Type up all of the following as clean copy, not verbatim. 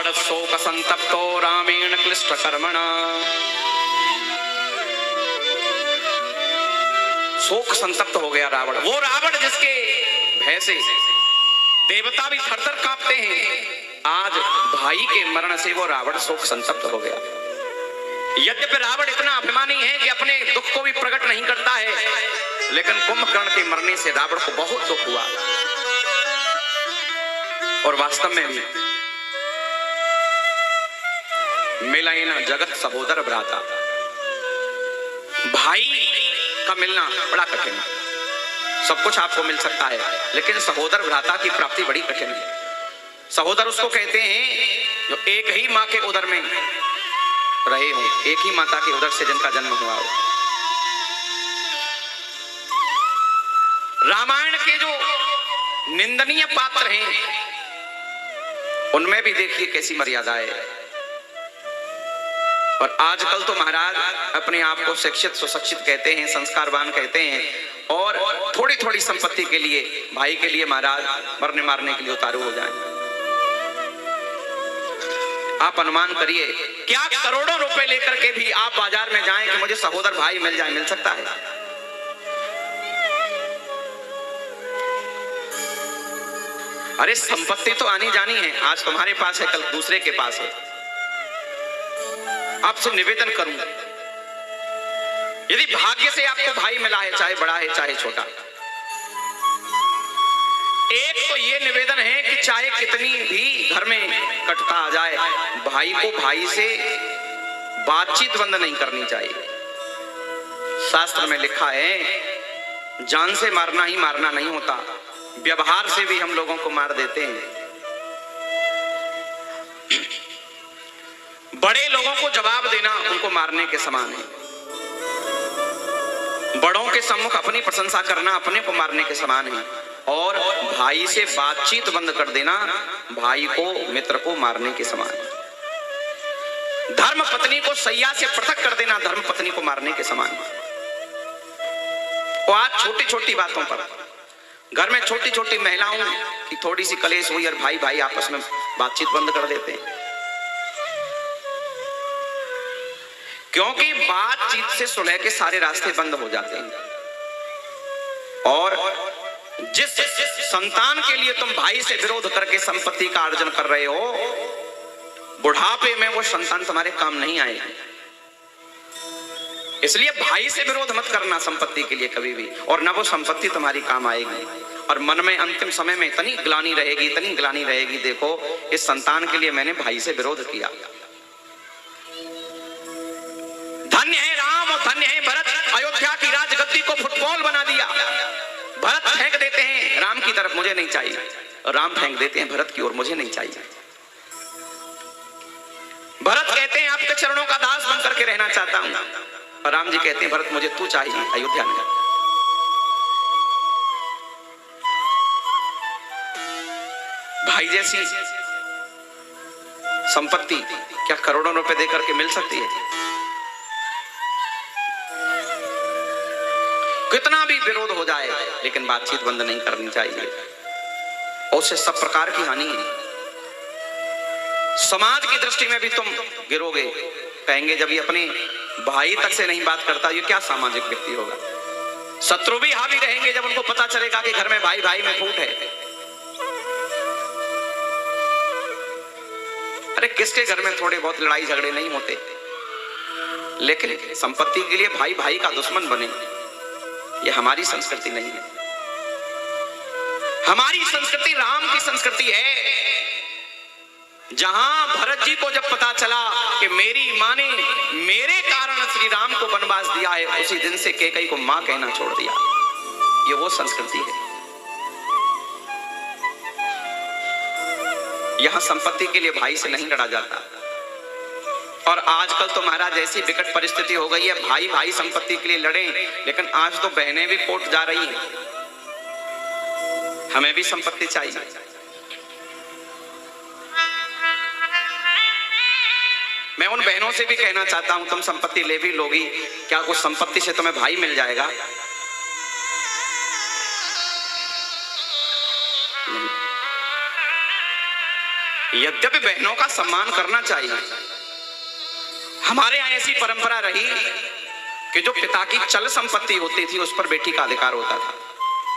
रावण शोक संतप्तो रामेण क्लिष्ट कर्मणा। शोक संतप्त हो गया रावण, वो रावण जिसके भय से देवता भी थरथर कांपते हैं, आज भाई के मरण से वो रावण शोक संतप्त हो गया। यद्यपि रावण इतना अभिमानी है कि अपने दुख को भी प्रकट नहीं करता है, लेकिन कुंभकर्ण के मरने से रावण को बहुत दुख हुआ। और वास्तव में भी मिलना जगत सहोदर भ्राता, भाई का मिलना बड़ा कठिन है। सब कुछ आपको मिल सकता है, लेकिन सहोदर भ्राता की प्राप्ति बड़ी कठिन है। सहोदर उसको कहते हैं जो एक ही मां के उदर में रहे हो, एक ही माता के उदर से जिनका जन्म हुआ हो। रामायण के जो निंदनीय पात्र हैं उनमें भी देखिए कैसी मर्यादा है। और आजकल तो महाराज अपने आप को शिक्षित सुशिक्षित कहते हैं, संस्कारवान कहते हैं, और थोड़ी थोड़ी संपत्ति के लिए भाई के लिए महाराज मरने मारने के लिए उतारू हो जाएं। आप अनुमान करिए, क्या करोड़ों रुपए लेकर के भी आप बाजार में जाएं कि मुझे सहोदर भाई मिल जाए, मिल सकता है? अरे संपत्ति तो आनी जानी है, आज तुम्हारे पास है, कल दूसरे के पास है। आपसे निवेदन करूं, यदि भाग्य से आपको भाई मिला है, चाहे बड़ा है चाहे छोटा, एक तो ये निवेदन है कि चाहे कितनी भी घर में कटता आ जाए, भाई को भाई से बातचीत बंद नहीं करनी चाहिए। शास्त्र में लिखा है जान से मारना ही मारना नहीं होता, व्यवहार से भी हम लोगों को मार देते हैं। बड़े लोगों को जवाब देना उनको मारने के समान है। बड़ों के सम्मुख अपनी प्रशंसा करना अपने को मारने के समान है। और भाई से बातचीत बंद कर देना भाई को, मित्र को मारने के समान है। धर्म पत्नी को सैया से पृथक कर देना धर्म पत्नी को मारने के समान है। और आज छोटी छोटी बातों पर घर में छोटी छोटी महिलाओं की थोड़ी सी कलेश हुई और भाई भाई आपस में बातचीत बंद कर देते हैं, क्योंकि बातचीत से सुलह के सारे रास्ते बंद हो जाते हैं। और जिस संतान के लिए तुम भाई से विरोध करके संपत्ति का अर्जन कर रहे हो, बुढ़ापे में वो संतान तुम्हारे काम नहीं आएगा। इसलिए भाई से विरोध मत करना संपत्ति के लिए कभी भी, और न वो संपत्ति तुम्हारी काम आएगी। और मन में अंतिम समय में इतनी ग्लानि रहेगी, इतनी ग्लानि रहेगी, देखो इस संतान के लिए मैंने भाई से विरोध किया। धन्य है राम और धन्य है भरत, अयोध्या की राजगद्दी को फुटबॉल बना दिया। भरत फेंक देते हैं राम की तरफ, मुझे नहीं चाहिए, और राम फेंक देते हैं भरत की ओर, मुझे नहीं चाहिए। भरत कहते हैं आपके चरणों का दास बन करके रहना चाहता हूं, और राम जी कहते हैं भरत मुझे तू चाहिए अयोध्या में। भाई जैसी संपत्ति क्या करोड़ों रुपए देकर के मिल सकती है? कितना भी विरोध हो जाए लेकिन बातचीत बंद नहीं करनी चाहिए, और उससे सब प्रकार की हानि है। समाज की दृष्टि में भी तुम गिरोगे, कहेंगे जब ये अपने भाई तक से नहीं बात करता, ये क्या सामाजिक व्यक्ति होगा। शत्रु भी हावी रहेंगे जब उनको पता चलेगा कि घर में भाई भाई में फूट है। अरे किसके घर में थोड़े बहुत लड़ाई झगड़े नहीं होते, लेकिन संपत्ति के लिए भाई भाई का दुश्मन बने, ये हमारी संस्कृति नहीं है। हमारी संस्कृति राम की संस्कृति है। जहां भरत जी को जब पता चला कि मेरी मां ने मेरे कारण श्री राम को वनवास दिया है, उसी दिन से कैकेयी को मां कहना छोड़ दिया। ये वो संस्कृति है। यहां संपत्ति के लिए भाई से नहीं लड़ा जाता। और आजकल तो महाराज ऐसी विकट परिस्थिति हो गई है, भाई भाई संपत्ति के लिए लड़े, लेकिन आज तो बहनें भी कोर्ट जा रही हैं, हमें भी संपत्ति चाहिए। मैं उन बहनों से भी कहना चाहता हूं, तुम संपत्ति ले भी लोगी, क्या कुछ संपत्ति से तुम्हें भाई मिल जाएगा? यद्यपि बहनों का सम्मान करना चाहिए। हमारे यहाँ ऐसी परंपरा रही कि जो पिता की चल संपत्ति होती थी उस पर बेटी का अधिकार होता था,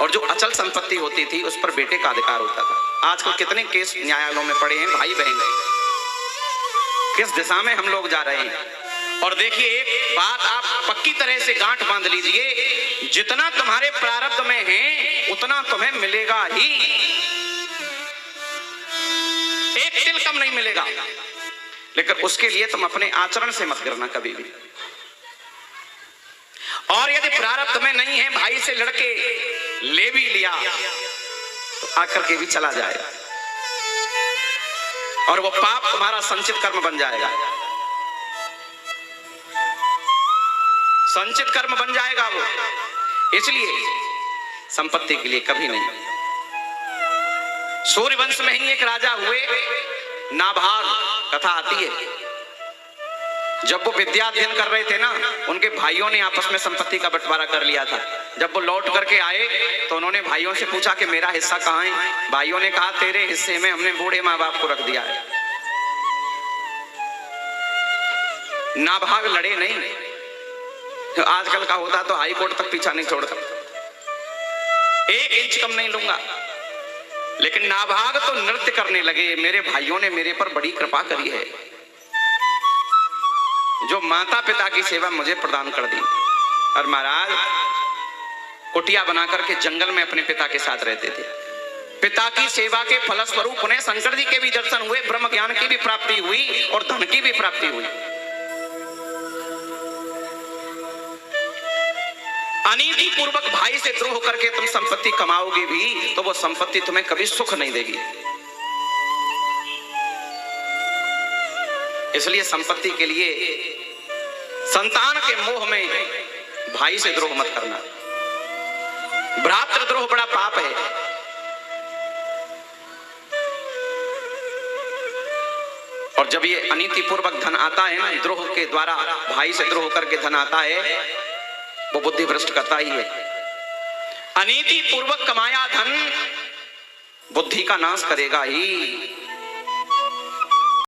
और जो अचल संपत्ति होती थी उस पर बेटे का अधिकार होता था। आजकल कितने केस न्यायालयों में पड़े हैं भाई बहन, किस दिशा में हम लोग जा रहे हैं। और देखिए, एक बात आप पक्की तरह से गांठ बांध लीजिए, जितना तुम्हारे प्रारब्ध में है उतना तुम्हें मिलेगा ही, एक तिल कम नहीं मिलेगा। लेकिन उसके लिए तुम अपने आचरण से मत गिरना कभी भी। और यदि प्रारब्ध में नहीं है, भाई से लड़के ले भी लिया तो आकर के भी चला जाएगा, और वो पाप तुम्हारा संचित कर्म बन जाएगा, संचित कर्म बन जाएगा वो। इसलिए संपत्ति के लिए कभी नहीं। सूर्य वंश में ही एक राजा हुए, नाभाग, कथा आती है। जब वो विद्या अध्ययन कर रहे थे ना, उनके भाइयों ने आपस में संपत्ति का बंटवारा कर लिया था। जब वो लौट करके आए तो उन्होंने भाइयों से पूछा कि मेरा हिस्सा कहाँ है। भाइयों ने कहा, तेरे हिस्से में हमने बूढ़े माँ बाप को रख दिया है। नाभाग लड़े नहीं, तो आजकल का होता तो हाई कोर्ट तक पीछा नहीं छोड़ता, 1 इंच कम नहीं लूंगा। लेकिन नाभाग तो नृत्य करने लगे, मेरे भाइयों ने मेरे पर बड़ी कृपा करी है, जो माता पिता की सेवा मुझे प्रदान कर दी। और महाराज कुटिया बना करके जंगल में अपने पिता के साथ रहते थे। पिता की सेवा के फलस्वरूप उन्हें शंकर जी के भी दर्शन हुए, ब्रह्म ज्ञान की भी प्राप्ति हुई और धन की भी प्राप्ति हुई। अनीति पूर्वक भाई से द्रोह करके तुम संपत्ति कमाओगे भी तो वो संपत्ति तुम्हें कभी सुख नहीं देगी। इसलिए संपत्ति के लिए संतान के मोह में भाई से द्रोह मत करना। भ्रातृद्रोह बड़ा पाप है। और जब ये अनीति पूर्वक धन आता है ना, द्रोह के द्वारा भाई से द्रोह करके धन आता है, वो बुद्धि भ्रष्ट करता ही है। अनीति पूर्वक कमाया धन बुद्धि का नाश करेगा ही।